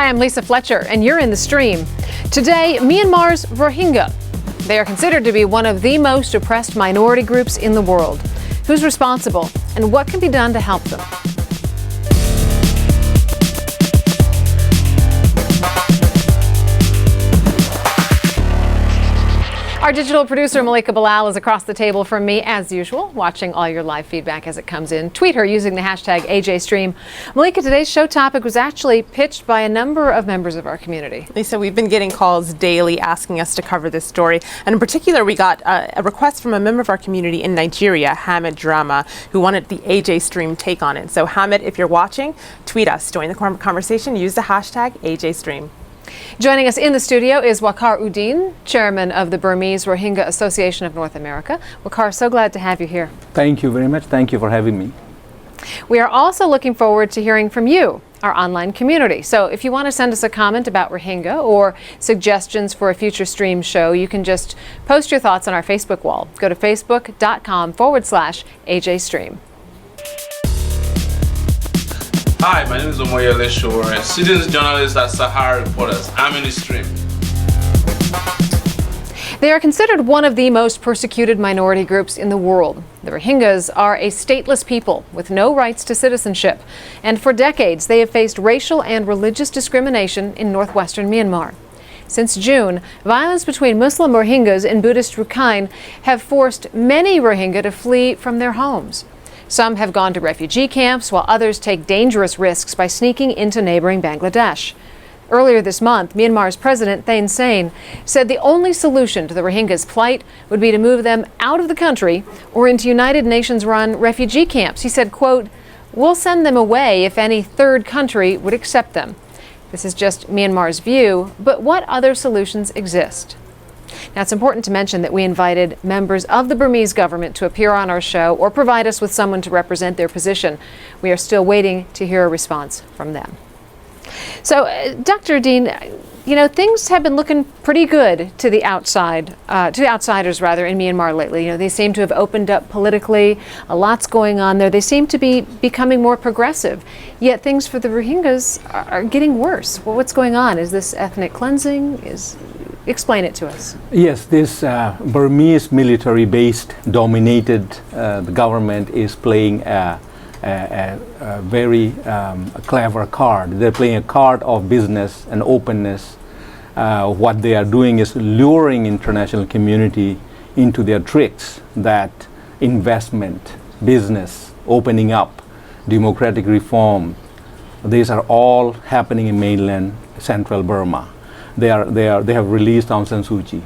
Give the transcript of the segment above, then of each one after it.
am Lisa Fletcher, and you're in the stream. Today, Myanmar's Rohingya. They are considered to be one of the most oppressed minority groups in the world. Who's responsible, and what can be done to help them? Our digital producer, Malika Bilal, is across the table from me, as usual, watching all your live feedback as it comes in. Tweet her using the hashtag AJStream. Malika, today's show topic was actually pitched by a number of members of our community. Lisa, we've been getting calls daily asking us to cover this story. And in particular, we got a request from a member of our community in Nigeria, Hamid Drama, who wanted the AJStream take on it. So Hamid, if you're watching, tweet us. Join the conversation. Use the hashtag AJStream. Joining us in the studio is Waqar Uddin, chairman of the Burmese Rohingya Association of North America. Waqar, so glad to have you here. Thank you very much. Thank you for having me. We are also looking forward to hearing from you, our online community. So if you want to send us a comment about Rohingya or suggestions for a future stream show, you can just post your thoughts on our Facebook wall. Go to facebook.com/AJStream. Hi, my name is Omoyele Shore, student journalist at Sahara Reporters. I'm in the stream. They are considered one of the most persecuted minority groups in the world. The Rohingyas are a stateless people with no rights to citizenship. And for decades, they have faced racial and religious discrimination in northwestern Myanmar. Since June, violence between Muslim Rohingyas and Buddhist Rakhine have forced many Rohingya to flee from their homes. Some have gone to refugee camps, while others take dangerous risks by sneaking into neighboring Bangladesh. Earlier this month, Myanmar's President Thein Sein said the only solution to the Rohingyas' plight would be to move them out of the country or into United Nations-run refugee camps. He said, quote, "We'll send them away if any third country would accept them." This is just Myanmar's view, but what other solutions exist? Now, it's important to mention that we invited members of the Burmese government to appear on our show or provide us with someone to represent their position. We are still waiting to hear a response from them. So, Dr. Dean, you know, things have been looking pretty good to the outsiders rather, in Myanmar lately. You know, they seem to have opened up politically. A lot's going on there. They seem to be becoming more progressive. Yet things for the Rohingyas are getting worse. Well, what's going on? Is this ethnic cleansing? Explain it to us. Yes, this Burmese military-based dominated the government is playing a very clever card. They're playing a card of business and openness. What they are doing is luring international community into their tricks that investment, business, opening up, democratic reform, these are all happening in mainland central Burma. They have released Aung San Suu Kyi,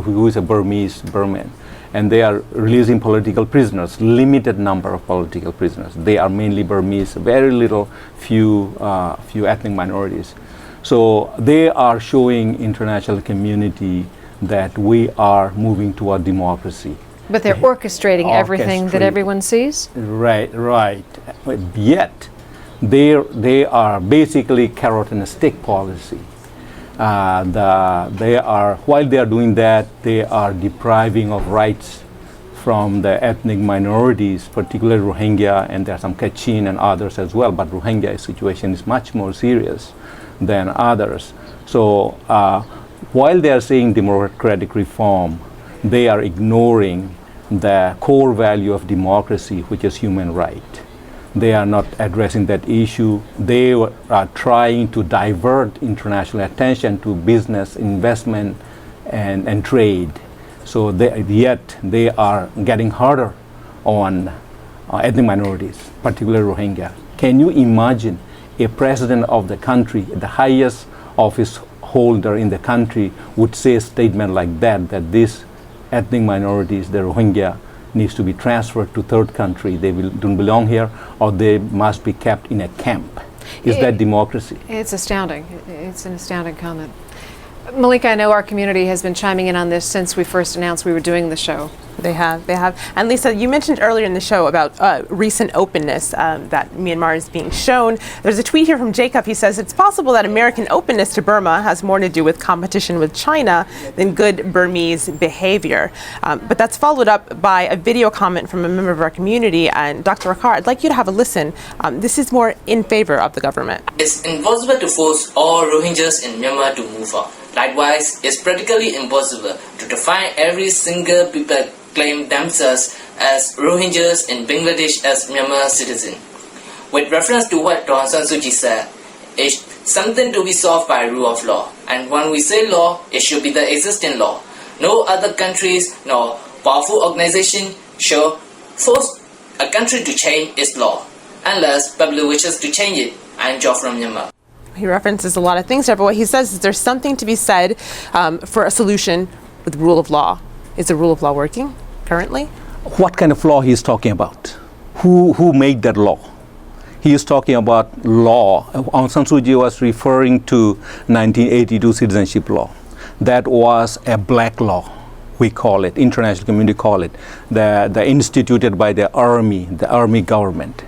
who is a Burman, and they are releasing political prisoners, limited number of political prisoners. They are mainly Burmese, very few ethnic minorities. So they are showing international community that we are moving toward democracy. But they're orchestrating everything that everyone sees? Right. But yet, they are basically carrot and stick policy. While they are doing that, they are depriving of rights from the ethnic minorities, particularly Rohingya, and there are some Kachin and others as well, but Rohingya situation is much more serious than others. So while they are saying democratic reform, they are ignoring the core value of democracy, which is human right. They are not addressing that issue. They are trying to divert international attention to business, investment, and trade. So yet they are getting harder on ethnic minorities, particularly Rohingya. Can you imagine a president of the country, the highest office holder in the country, would say a statement like that these ethnic minorities, the Rohingya, needs to be transferred to third country, don't belong here, or they must be kept in a camp? Is that democracy? It's astounding. It's an astounding comment. Malika, I know our community has been chiming in on this since we first announced we were doing the show. They have. And Lisa, you mentioned earlier in the show about recent openness that Myanmar is being shown. There's a tweet here from Jacob. He says, it's possible that American openness to Burma has more to do with competition with China than good Burmese behavior. But that's followed up by a video comment from a member of our community. And Dr. Waqar, I'd like you to have a listen. This is more in favor of the government. It's impossible to force all Rohingyas in Myanmar to move out. Likewise, it's practically impossible to define every single people claim themselves as Rohingyas in Bangladesh as Myanmar citizen. With reference to what Aung San Suu Kyi said, it's something to be solved by rule of law. And when we say law, it should be the existing law. No other countries nor powerful organization should force a country to change its law, unless public wishes to change it and draw from Myanmar. He references a lot of things there, but what he says is there's something to be said for a solution with rule of law. Is the rule of law working currently? What kind of law he is talking about? Who made that law? He is talking about law. Aung San Suu Kyi was referring to 1982 citizenship law. That was a black law, we call it, international community call it, the instituted by the army government.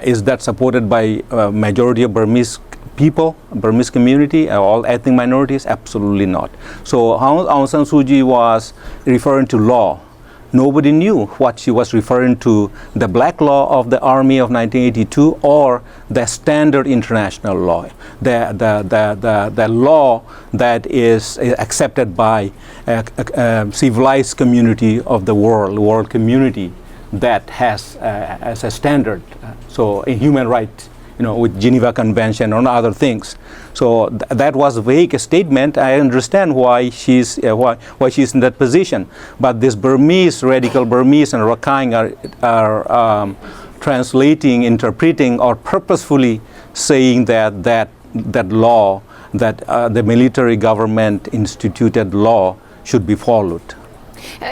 Is that supported by majority of Burmese people, Burmese community, all ethnic minorities? Absolutely not. So Aung San Suu Kyi was referring to law. Nobody knew what she was referring to, the black law of the army of 1982 or the standard international law, the law that is accepted by a civilized community of the world community that has as a standard. So in human rights, with Geneva Convention and other things. So that was a vague statement. I understand why she's in that position. But this Burmese, radical Burmese and Rakhine are translating, interpreting, or purposefully saying that law, that the military government instituted law should be followed.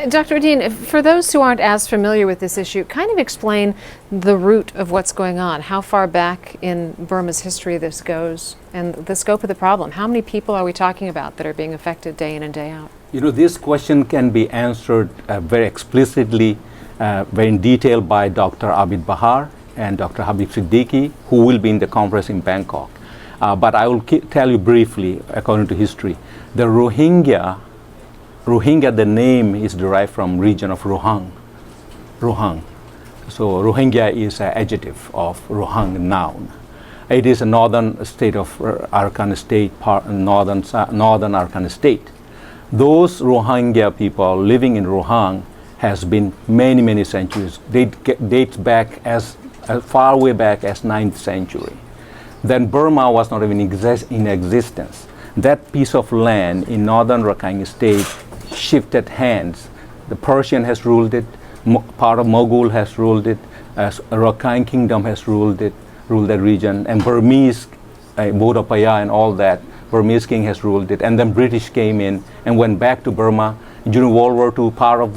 Dr. Uddin, for those who aren't as familiar with this issue, kind of explain the root of what's going on, how far back in Burma's history this goes, and the scope of the problem. How many people are we talking about that are being affected day in and day out? This question can be answered very explicitly, very in detail by Dr. Abid Bahar and Dr. Habib Siddiqui, who will be in the conference in Bangkok. But I will tell you briefly, according to history, the Rohingya, the name is derived from region of Rohang. So Rohingya is an adjective of Rohang, noun. It is a northern state of Arakan state, northern Arakan state. Those Rohingya people living in Rohang has been many centuries. They date back as far way back as 9th century. Then Burma was not even in existence. That piece of land in northern Rakhine state shifted hands. The Persian has ruled it, part of Mughal has ruled it, Rakhine Kingdom has ruled that region, and Burmese, Bodapaya and all that, Burmese king has ruled it, and then British came in and went back to Burma. During World War II, part of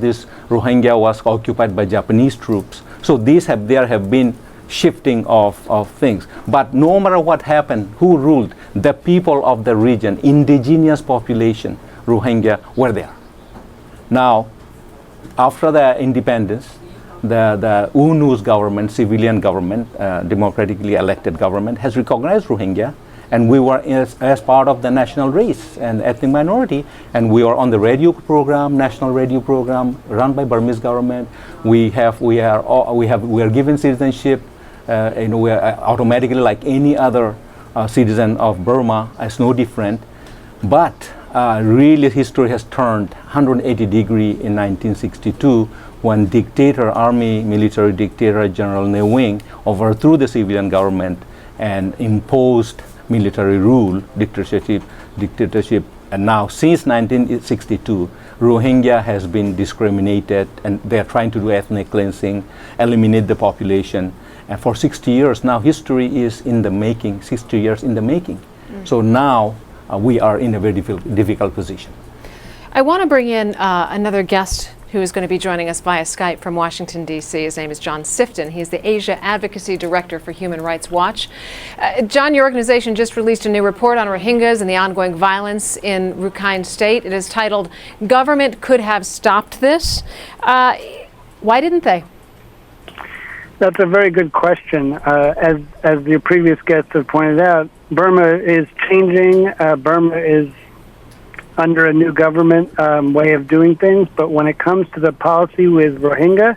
this Rohingya was occupied by Japanese troops. So there have been shifting of things. But no matter what happened, who ruled? The people of the region, indigenous population, Rohingya, were there. Now, after the independence, the UNU's government, civilian government, democratically elected government, has recognized Rohingya, and we were as part of the national race and ethnic minority, and we are on the radio program, national radio program run by Burmese government. We are given citizenship. We are automatically like any other citizen of Burma. It's no different, but really history has turned 180 degrees in 1962 when military dictator General Ne Win overthrew the civilian government and imposed military rule, dictatorship. And now since 1962, Rohingya has been discriminated, and they are trying to do ethnic cleansing, eliminate the population. And for 60 years now, history is in the making, 60 years in the making. So now we are in a very difficult position. I want to bring in another guest who is going to be joining us via Skype from Washington, D.C. His name is John Sifton. He's the Asia Advocacy Director for Human Rights Watch. John, your organization just released a new report on Rohingyas and the ongoing violence in Rakhine State. It is titled, "Government Could Have Stopped This." Why didn't they? That's a very good question. As the previous guests have pointed out, Burma is changing. Burma is under a new government way of doing things, but when it comes to the policy with Rohingya,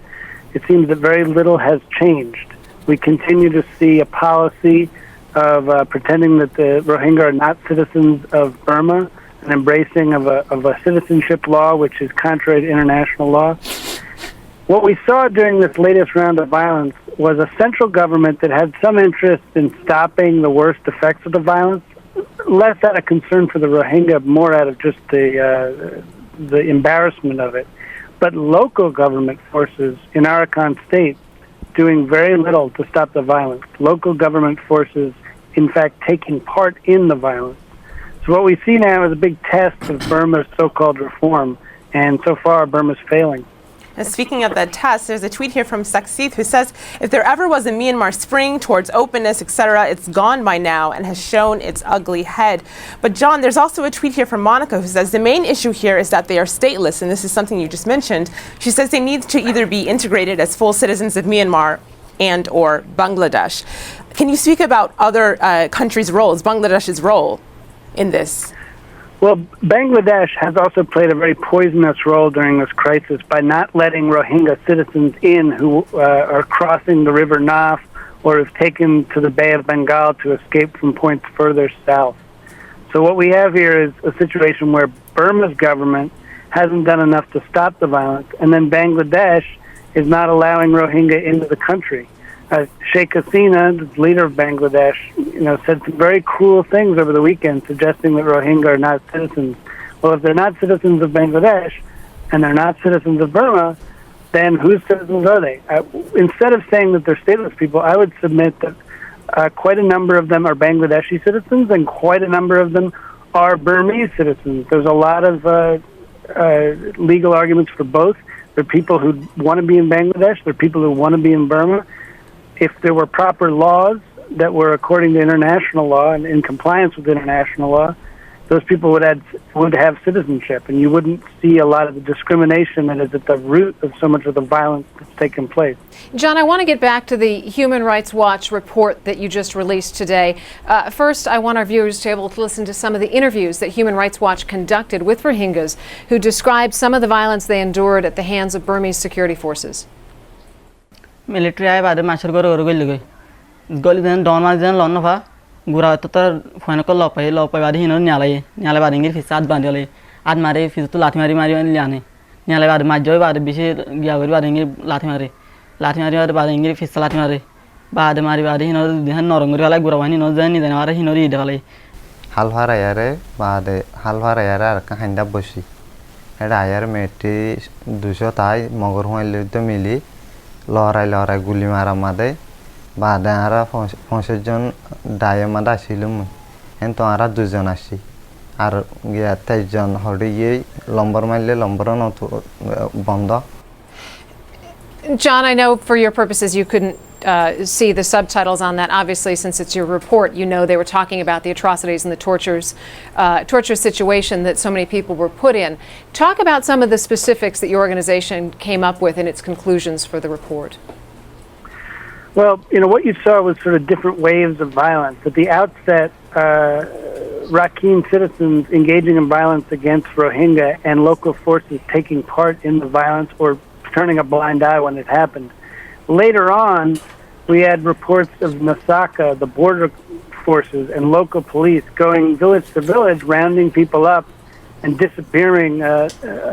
it seems that very little has changed. We continue to see a policy of pretending that the Rohingya are not citizens of Burma, an embracing of a citizenship law which is contrary to international law. What we saw during this latest round of violence was a central government that had some interest in stopping the worst effects of the violence, less out of concern for the Rohingya, more out of just the embarrassment of it. But local government forces in Arakan State doing very little to stop the violence. Local government forces, in fact, taking part in the violence. So what we see now is a big test of Burma's so-called reform, and so far Burma's failing. And speaking of that test, there's a tweet here from Saksith who says, if there ever was a Myanmar spring towards openness, etc., it's gone by now and has shown its ugly head. But John, there's also a tweet here from Monica who says, the main issue here is that they are stateless, and this is something you just mentioned. She says they need to either be integrated as full citizens of Myanmar and or Bangladesh. Can you speak about other countries' roles, Bangladesh's role in this? Well, Bangladesh has also played a very poisonous role during this crisis by not letting Rohingya citizens in who are crossing the River Naf or have taken to the Bay of Bengal to escape from points further south. So what we have here is a situation where Burma's government hasn't done enough to stop the violence, and then Bangladesh is not allowing Rohingya into the country. Sheikh Hasina, the leader of Bangladesh, said some very cruel things over the weekend, suggesting that Rohingya are not citizens. Well, if they're not citizens of Bangladesh and they're not citizens of Burma, then whose citizens are they? Instead of saying that they're stateless people, I would submit that quite a number of them are Bangladeshi citizens and quite a number of them are Burmese citizens. There's a lot of legal arguments for both. There are people who want to be in Bangladesh. There are people who want to be in Burma. If there were proper laws that were according to international law and in compliance with international law, those people would have citizenship, and you wouldn't see a lot of the discrimination that is at the root of so much of the violence that's taken place. John, I want to get back to the Human Rights Watch report that you just released today. First, I want our viewers to be able to listen to some of the interviews that Human Rights Watch conducted with Rohingyas who described some of the violence they endured at the hands of Burmese security forces. Military ay bade machar goro goli den don ma den lon fa gura to phone ko lopai bade hino nyalai bade ngir fisat bandole ad mare fisu lati mari liane nyalai bade majoi bade bishi gya gori bade ngir lati mari bade ngir fisat lati mari bade hino den norongori wala gura wani no jani den mare hino ri de wala halwara yare bade halwara yare ar ka handa boshi eda ayar meti 200 tai mogor hoile to mili লড়াই গুলি মারা মাদে বাদে আরা 65 জন ডায়ে মাদা ছিলুম কিন্তু আরা দুজন আসি আর গিয়া 23 জন হড়ে গিয়ে লম্বর মাইলে লম্বর বন্ধ John, I know for your purposes you couldn't see the subtitles on that. Obviously, since it's your report, you know they were talking about the atrocities and the torturous situation that so many people were put in. Talk about some of the specifics that your organization came up with in its conclusions for the report. Well, what you saw was sort of different waves of violence. At the outset, Rakhine citizens engaging in violence against Rohingya and local forces taking part in the violence or turning a blind eye when it happened. Later on, we had reports of Nasaka, the border forces, and local police going village to village, rounding people up and disappearing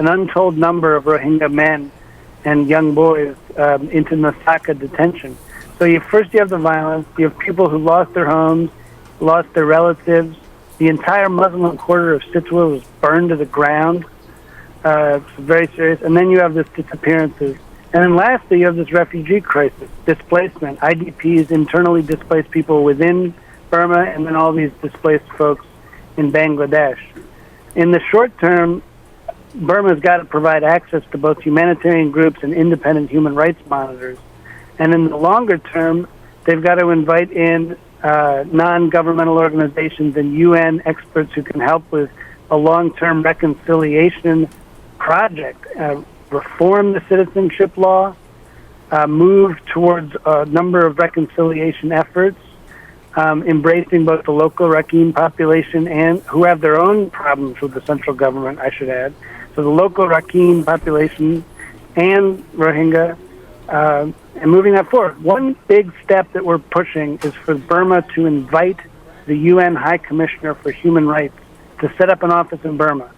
an untold number of Rohingya men and young boys into Nasaka detention. So first you have the violence, you have people who lost their homes, lost their relatives. The entire Muslim quarter of Situa was burned to the ground. It's very serious. And then you have this disappearances. And then lastly, you have this refugee crisis, displacement, IDPs, internally displaced people within Burma, and then all these displaced folks in Bangladesh. In the short term, Burma's got to provide access to both humanitarian groups and independent human rights monitors. And in the longer term, they've got to invite in non-governmental organizations and UN experts who can help with a long-term reconciliation project, reform the citizenship law, move towards a number of reconciliation efforts, embracing both the local Rakhine population and who have their own problems with the central government, I should add. So the local Rakhine population and Rohingya, and moving that forward. One big step that we're pushing is for Burma to invite the UN High Commissioner for Human Rights to set up an office in Burma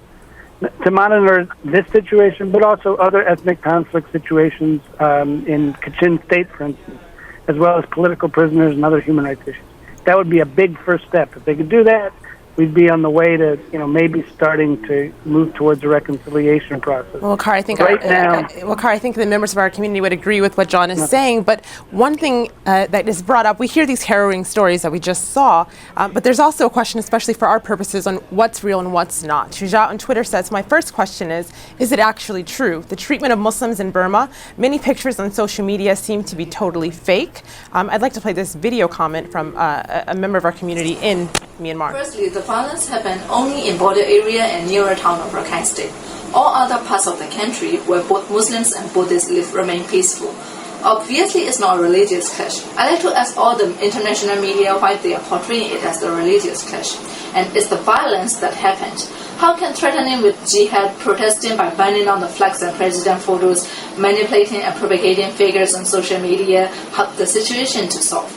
to monitor this situation, but also other ethnic conflict situations in Kachin State, for instance, as well as political prisoners and other human rights issues. That would be a big first step. If they could do that, we'd be on the way to, maybe starting to move towards a reconciliation process. Well, Waqar, I think the members of our community would agree with what John is saying. But one thing that is brought up, we hear these harrowing stories that we just saw, but there's also a question, especially for our purposes, on what's real and what's not. Shuja on Twitter says, my first question is it actually true? The treatment of Muslims in Burma, many pictures on social media seem to be totally fake. I'd like to play this video comment from a member of our community in Myanmar. Firstly, the violence happened only in border area and nearer town of Rakhine State. All other parts of the country where both Muslims and Buddhists live remain peaceful. Obviously, it's not a religious clash. I like to ask all the international media why they are portraying it as a religious clash. And it's the violence that happened. How can threatening with jihad, protesting by burning down the flags and president photos, manipulating and propagating figures on social media help the situation to solve?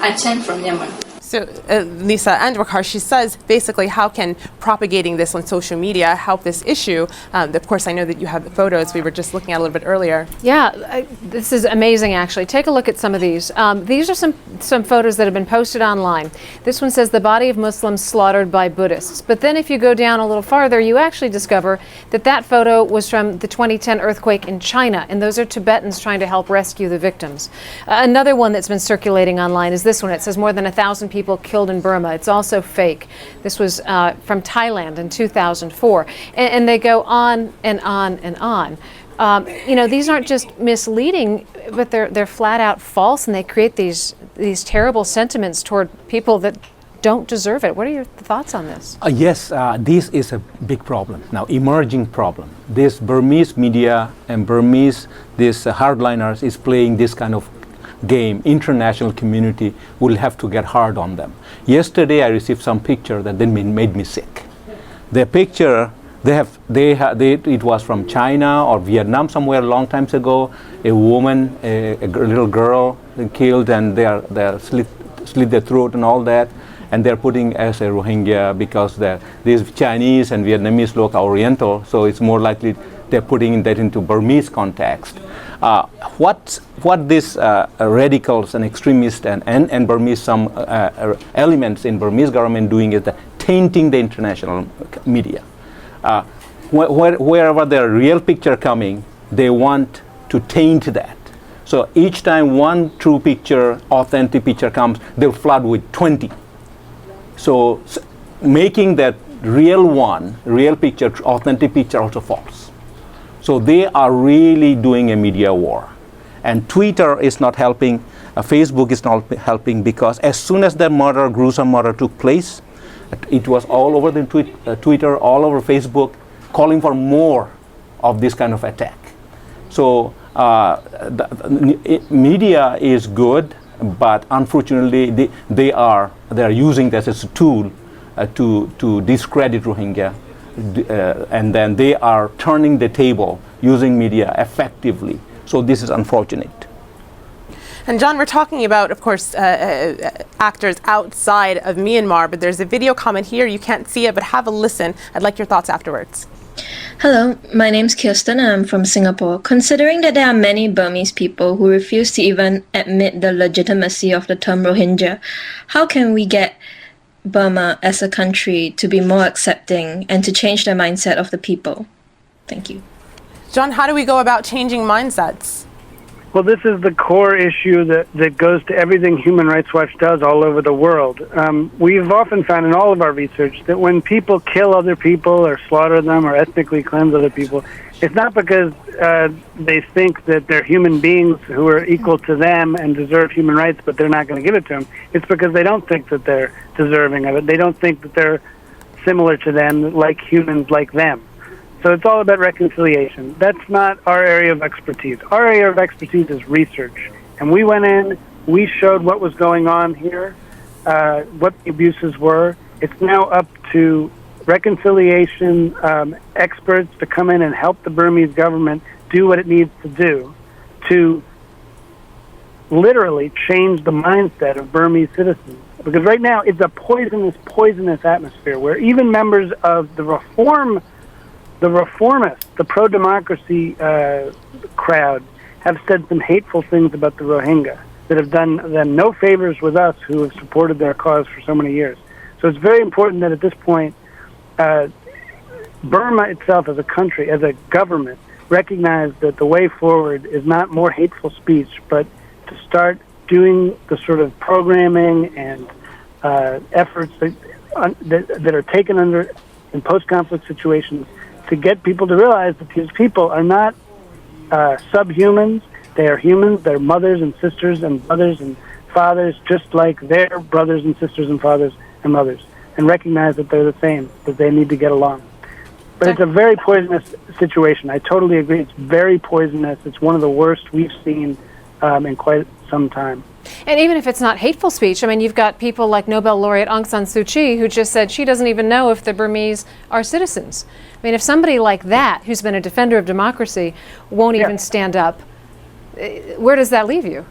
I'm Chen from Myanmar. So Lisa and Waqar, she says basically how can propagating this on social media help this issue? Of course, I know that you have the photos we were just looking at a little bit earlier. Yeah, this is amazing actually. Take a look at some of these. These are some photos that have been posted online. This one says the body of Muslims slaughtered by Buddhists. But then if you go down a little farther, you actually discover that that photo was from the 2010 earthquake in China, and those are Tibetans trying to help rescue the victims. Another one that's been circulating online is this one. It says more than 1,000 people killed in Burma. It's also fake. This was from Thailand in 2004. And they go on and on and on. These aren't just misleading, but they're flat out false, and they create these terrible sentiments toward people that don't deserve it. What are your thoughts on this? Yes, this is a big problem now, emerging problem. This Burmese media and Burmese, these hardliners is playing this kind of game. International community will have to get hard on them. Yesterday I received some picture that then made me sick. The picture it was from China or Vietnam somewhere a long time ago. A woman, a little girl killed, and they slit their throat and all that, and they're putting as a Rohingya because these Chinese and Vietnamese look Oriental, so it's more likely they're putting that into Burmese context. What these radicals and extremists and Burmese, some elements in Burmese government doing is tainting the international media. Wherever the real picture coming, they want to taint that. So each time one true picture, authentic picture comes, they'll flood with 20. So making that real picture, authentic picture also false. So they are really doing a media war. And Twitter is not helping, Facebook is not helping, because as soon as the gruesome murder took place, it was all over the Twitter, all over Facebook, calling for more of this kind of attack. So media is good, but unfortunately they are using this as a tool to discredit Rohingya. And then they are turning the table using media effectively. So this is unfortunate. And John, we're talking about, of course, actors outside of Myanmar, but there's a video comment here. You can't see it, but have a listen. I'd like your thoughts afterwards. Hello, my name's Kirsten and I'm from Singapore. Considering that there are many Burmese people who refuse to even admit the legitimacy of the term Rohingya, how can we get Burma as a country to be more accepting and to change the mindset of the people? Thank you. John, how do we go about changing mindsets? Well, this is the core issue that goes to everything Human Rights Watch does all over the world. We've often found in all of our research that when people kill other people or slaughter them or ethnically cleanse other people, it's not because they think that they're human beings who are equal to them and deserve human rights, but they're not going to give it to them. It's because they don't think that they're deserving of it. They don't think that they're similar to them, like humans like them. So it's all about reconciliation. That's not our area of expertise. Our area of expertise is research. And we went in, we showed what was going on here, what the abuses were. It's now up to reconciliation experts to come in and help the Burmese government do what it needs to do to literally change the mindset of Burmese citizens. Because right now it's a poisonous atmosphere where even members of the reformists, the pro-democracy crowd have said some hateful things about the Rohingya that have done them no favors with us who have supported their cause for so many years. So it's very important that at this point, Burma itself as a country, as a government, recognize that the way forward is not more hateful speech, but to start doing the sort of programming and efforts that are taken under in post-conflict situations to get people to realize that these people are not subhumans. They are humans. They're mothers and sisters and brothers and fathers, just like their brothers and sisters and fathers and mothers, and recognize that they're the same, that they need to get along. But it's a very poisonous situation. I totally agree. It's very poisonous. It's one of the worst we've seen in quite some time. And even if it's not hateful speech, I mean, you've got people like Nobel laureate Aung San Suu Kyi who just said she doesn't even know if the Burmese are citizens. I mean, if somebody like that, who's been a defender of democracy, won't even stand up, where does that leave you?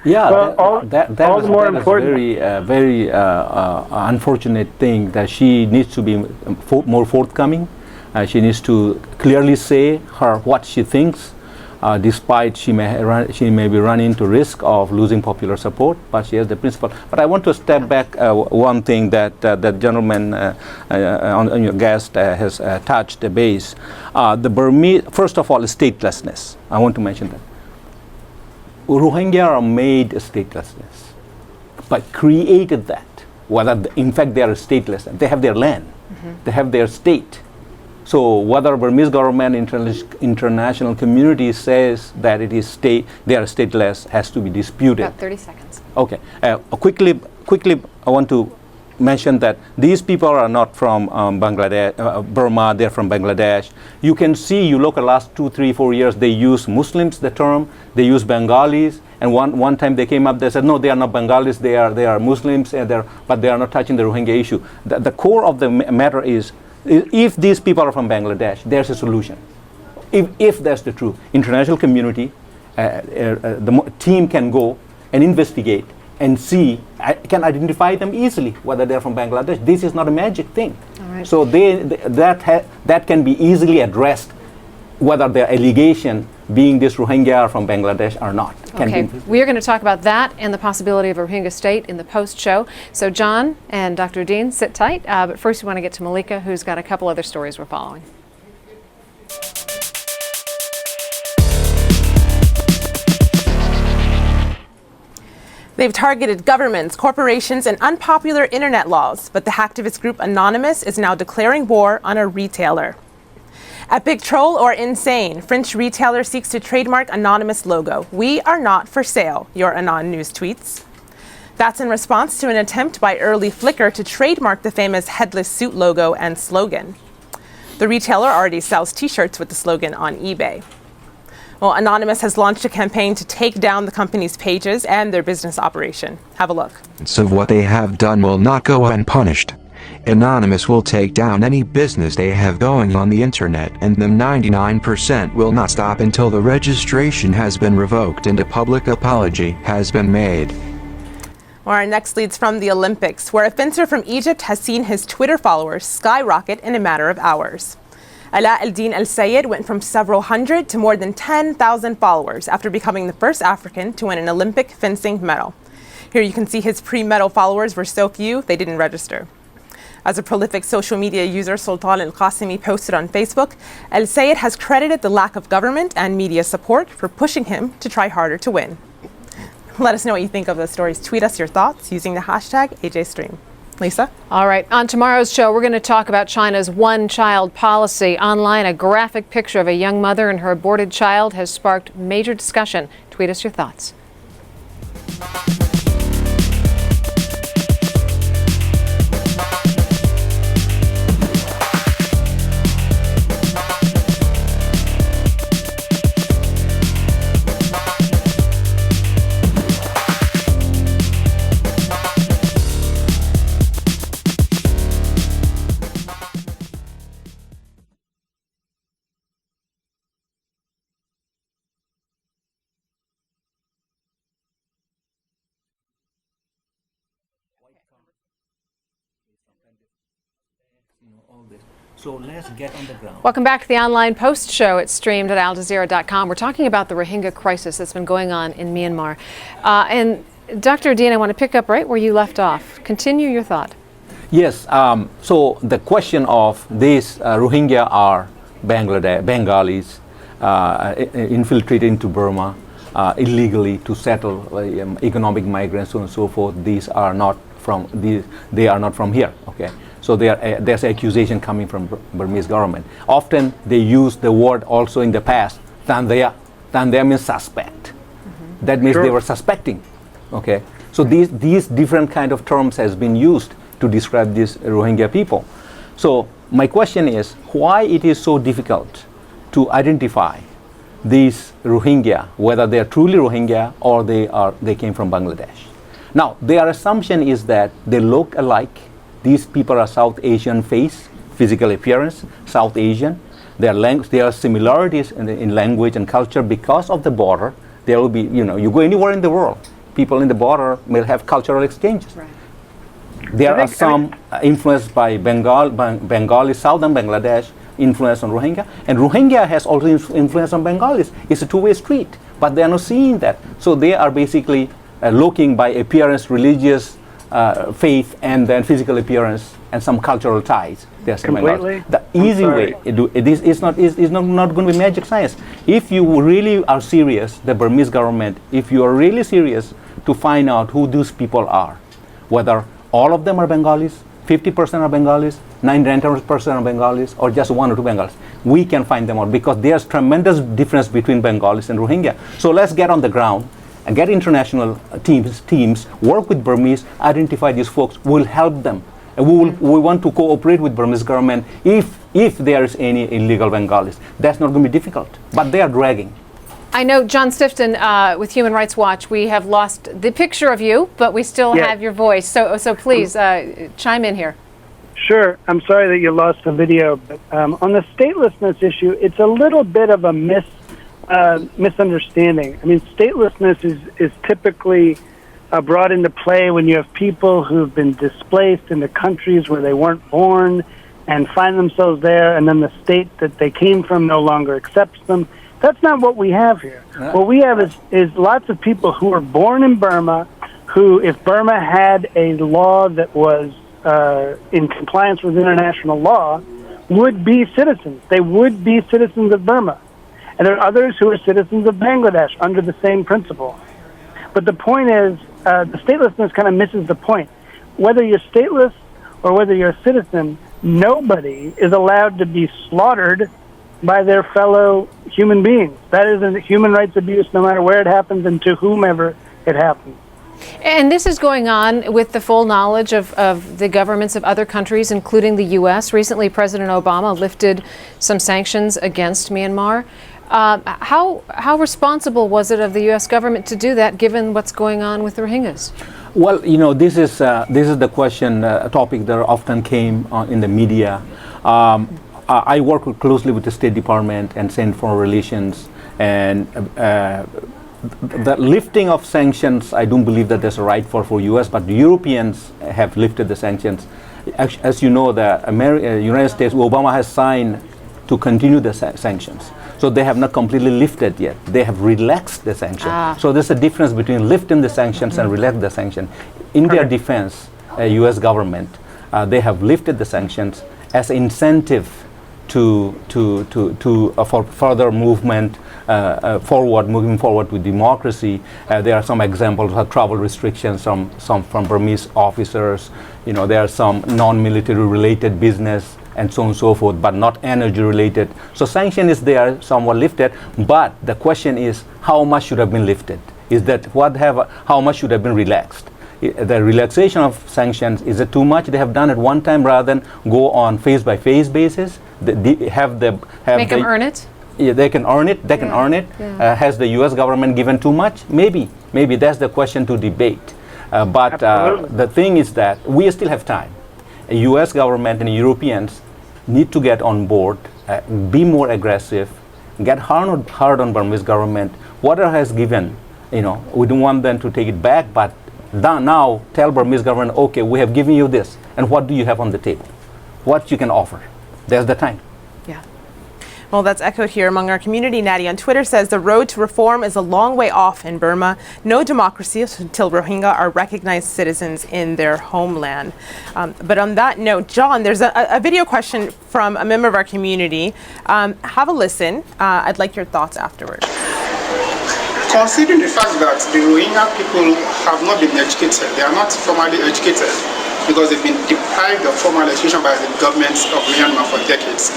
Yeah, well, that was a very unfortunate thing that she needs to be more forthcoming. She needs to clearly say what she thinks. Despite she may be running into risk of losing popular support, but she has the principle. But I want to step back one thing that that gentleman on your guest has touched the base. The Burmese, first of all, statelessness. I want to mention that. Rohingya are made statelessness, but created that. In fact they are stateless. They have their land. They have their state. So whether Burmese government, international community says that it is they are stateless has to be disputed. About 30 seconds. Okay. Quickly, I want to mention that these people are not from Bangladesh, Burma. They're from Bangladesh. You can see, you look at last 2, 3, 4 years, they use Muslims, the term. They use Bengalis. And one time they came up, they said, no, they are not Bengalis. They are Muslims, but they are not touching the Rohingya issue. The core of the matter is, if these people are from Bangladesh, there's a solution. If that's the truth, international community, the team can go and investigate and see, can identify them easily, whether they're from Bangladesh. This is not a magic thing. Right. So that can be easily addressed, whether their allegation being this Rohingya are from Bangladesh or not. Okay, we are going to talk about that and the possibility of a Rohingya state in the post-show. So John and Dr. Uddin, sit tight. But first we want to get to Malika, who's got a couple other stories we're following. They've targeted governments, corporations, and unpopular internet laws, but the hacktivist group Anonymous is now declaring war on a retailer. Epic troll or insane, French retailer seeks to trademark Anonymous logo. We are not for sale, your Anon news tweets. That's in response to an attempt by early Flickr to trademark the famous headless suit logo and slogan. The retailer already sells t-shirts with the slogan on eBay. Well, Anonymous has launched a campaign to take down the company's pages and their business operation. Have a look. So what they have done will not go unpunished. Anonymous will take down any business they have going on the internet, and the 99% will not stop until the registration has been revoked and a public apology has been made. Well, our next leads from the Olympics, where a fencer from Egypt has seen his Twitter followers skyrocket in a matter of hours. Ala al-Din al-Sayed went from several hundred to more than 10,000 followers after becoming the first African to win an Olympic fencing medal. Here you can see his pre-medal followers were so few they didn't register. As a prolific social media user, Sultan Al-Qasimi posted on Facebook, El Sayed has credited the lack of government and media support for pushing him to try harder to win. Let us know what you think of those stories. Tweet us your thoughts using the hashtag AJStream. Lisa? All right. On tomorrow's show, we're going to talk about China's one-child policy. Online, a graphic picture of a young mother and her aborted child has sparked major discussion. Tweet us your thoughts. So let's get on the ground. Welcome back to the Online Post Show. It's streamed at aljazeera.com. We're talking about the Rohingya crisis that's been going on in Myanmar. And Dr. Uddin, I want to pick up right where you left off. Continue your thought. Yes, so the question of these Rohingya are Bengalis infiltrated into Burma illegally to settle economic migrants, so on and so forth. These are not from they are not from here. Okay. So there's accusation coming from Burmese government. Often they use the word also in the past, Tandaya. Tandaya means suspect. Mm-hmm. That means they were suspecting. Okay. So these different kind of terms has been used to describe these Rohingya people. So my question is, why it is so difficult to identify these Rohingya, whether they are truly Rohingya or they came from Bangladesh? Now their assumption is that they look alike. These people are South Asian face, physical appearance, South Asian. There are similarities in language and culture because of the border. There will be, you go anywhere in the world, people in the border will have cultural exchanges. Right. There are some influenced by Bengali, southern Bangladesh, influence on Rohingya. And Rohingya has also influence on Bengalis. It's a two-way street, but they are not seeing that. So they are basically looking by appearance, religious, faith, and then physical appearance and some cultural ties. Completely. The easy way is not going to be magic science. If you really are serious, the Burmese government, if you are really serious to find out who these people are, whether all of them are Bengalis, 50% are Bengalis, 99% are Bengalis, or just 1 or 2 Bengalis, we can find them out because there's tremendous difference between Bengalis and Rohingya. So let's get on the ground and get international teams, work with Burmese, identify these folks, we'll help them. And we want to cooperate with Burmese government if there is any illegal Bengalis. That's not going to be difficult, but they are dragging. I know, John Stifton, with Human Rights Watch, we have lost the picture of you, but we still have your voice. So please chime in here. Sure. I'm sorry that you lost the video, but on the statelessness issue, it's a little bit of a misunderstanding. I mean, statelessness is typically brought into play when you have people who've been displaced into countries where they weren't born and find themselves there, and then the state that they came from no longer accepts them. That's not what we have here. What we have is lots of people who were born in Burma, who, if Burma had a law that was in compliance with international law, would be citizens. They would be citizens of Burma. And there are others who are citizens of Bangladesh under the same principle. But the point is, the statelessness kind of misses the point. Whether you're stateless or whether you're a citizen, nobody is allowed to be slaughtered by their fellow human beings. That is a human rights abuse no matter where it happens and to whomever it happens. And this is going on with the full knowledge of the governments of other countries, including the U.S. Recently, President Obama lifted some sanctions against Myanmar. How responsible was it of the U.S. government to do that, given what's going on with the Rohingyas? Well, this is the question, a topic that often came in the media. I work closely with the State Department and Center for Foreign Relations, and the lifting of sanctions, I don't believe that there's a right for U.S., but the Europeans have lifted the sanctions. As you know, the United States, Obama has signed to continue the sanctions. So they have not completely lifted yet. They have relaxed the sanctions. So there's a difference between lifting the sanctions and relax the sanctions. In their defense, U.S. government, they have lifted the sanctions as incentive for further movement moving forward with democracy. There are some examples of travel restrictions from Burmese officers. There are some non-military related business and so on and so forth, but not energy related. So sanction is there, somewhat lifted, but the question is how much should have been lifted? How much should have been relaxed? The relaxation of sanctions, is it too much? They have done it one time rather than go on phase by phase basis. Make them earn it? Yeah, they can earn it. Yeah. Has the U.S. government given too much? Maybe that's the question to debate. But the thing is that we still have time. The U.S. government and Europeans need to get on board, be more aggressive, get hard on Burmese government. Whatever has given, we don't want them to take it back, but now tell Burmese government, okay, we have given you this, and what do you have on the table? What you can offer? There's the time. Yeah. Well, that's echoed here among our community. Natty on Twitter says the road to reform is a long way off in Burma. No democracy until Rohingya are recognized citizens in their homeland. But on that note, John, there's a video question from a member of our community. Have a listen. I'd like your thoughts afterwards. Considering the fact that the Rohingya people have not been educated, they are not formally educated because they've been deprived of formal education by the governments of Myanmar for decades.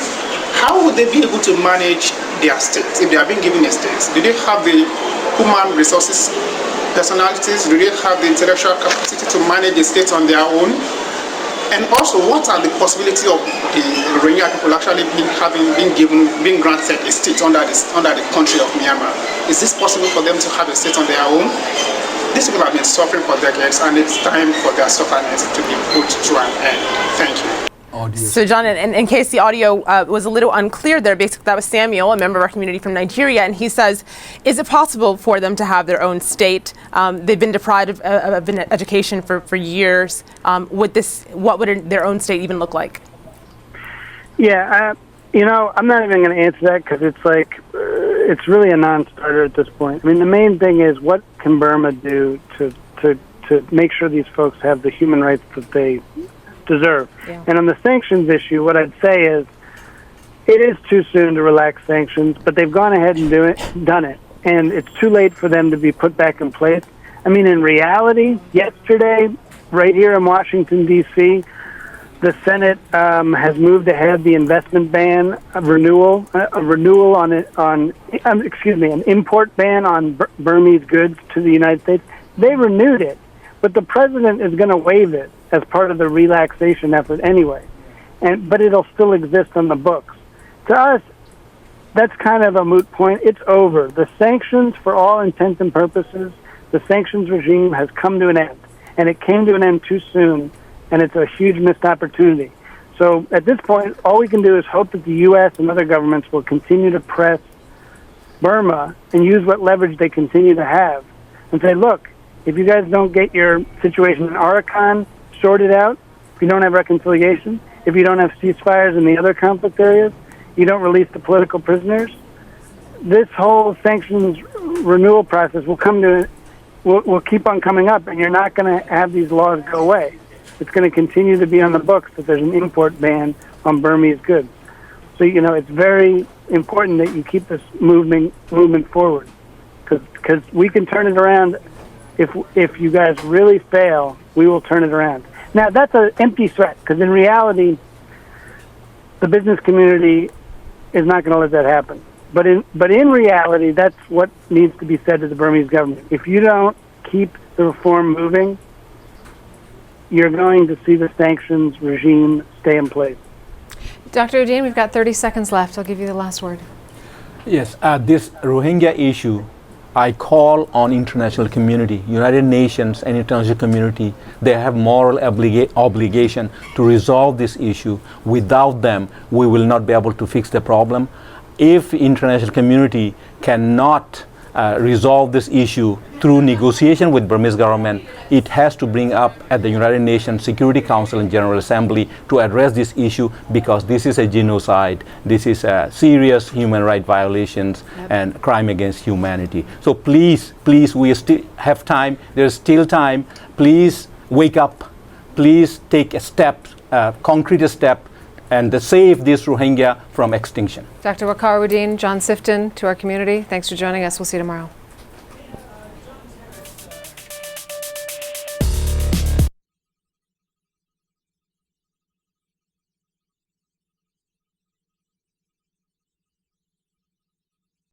How would they be able to manage their states if they are being given a state? Do they have the human resources, personalities? Do they have the intellectual capacity to manage the state on their own? And also, what are the possibility of the Rohingya people actually being granted a state under the country of Myanmar? Is this possible for them to have a state on their own? These people have been suffering for decades, and it's time for their suffering to be put to an end. Thank you. So, John, in case the audio was a little unclear there, basically that was Samuel, a member of our community from Nigeria, and he says, is it possible for them to have their own state? They've been deprived of education for years. What would their own state even look like? Yeah, I'm not even going to answer that because it's really a non-starter at this point. I mean, the main thing is what can Burma do to make sure these folks have the human rights that they deserve. Yeah. And on the sanctions issue, what I'd say is it is too soon to relax sanctions, but they've gone ahead and done it, and it's too late for them to be put back in place. I mean, in reality, yesterday, right here in Washington, D.C., the Senate has moved ahead the investment ban, an import ban on Burmese goods to the United States. They renewed it, but the president is going to waive it as part of the relaxation effort anyway. But it'll still exist on the books. To us, that's kind of a moot point. It's over. The sanctions, for all intents and purposes, the sanctions regime has come to an end. And it came to an end too soon, and it's a huge missed opportunity. So at this point, all we can do is hope that the U.S. and other governments will continue to press Burma and use what leverage they continue to have and say, look, if you guys don't get your situation in Arakan sorted out, if you don't have reconciliation, if you don't have ceasefires in the other conflict areas, you don't release the political prisoners, this whole sanctions renewal process will keep on coming up, and you're not going to have these laws go away. It's going to continue to be on the books that there's an import ban on Burmese goods. So, it's very important that you keep this movement forward, because we can turn it around. If you guys really fail, we will turn it around. Now, that's an empty threat, because in reality, the business community is not going to let that happen. But in reality, that's what needs to be said to the Burmese government. If you don't keep the reform moving, you're going to see the sanctions regime stay in place. Dr. Uddin, we've got 30 seconds left. I'll give you the last word. Yes, this Rohingya issue, I call on international community, United Nations and international community. They have moral obligation to resolve this issue. Without them, we will not be able to fix the problem. If international community cannot resolve this issue through negotiation with Burmese government, it has to bring up at the United Nations Security Council and General Assembly to address this issue, because this is a genocide. This is a serious human rights violations and crime against humanity. So please, we still have time. There's still time. Please wake up. please take a step, concrete step, and save this Rohingya from extinction. Dr. Waqar Uddin, John Sifton, to our community, thanks for joining us. We'll see you tomorrow.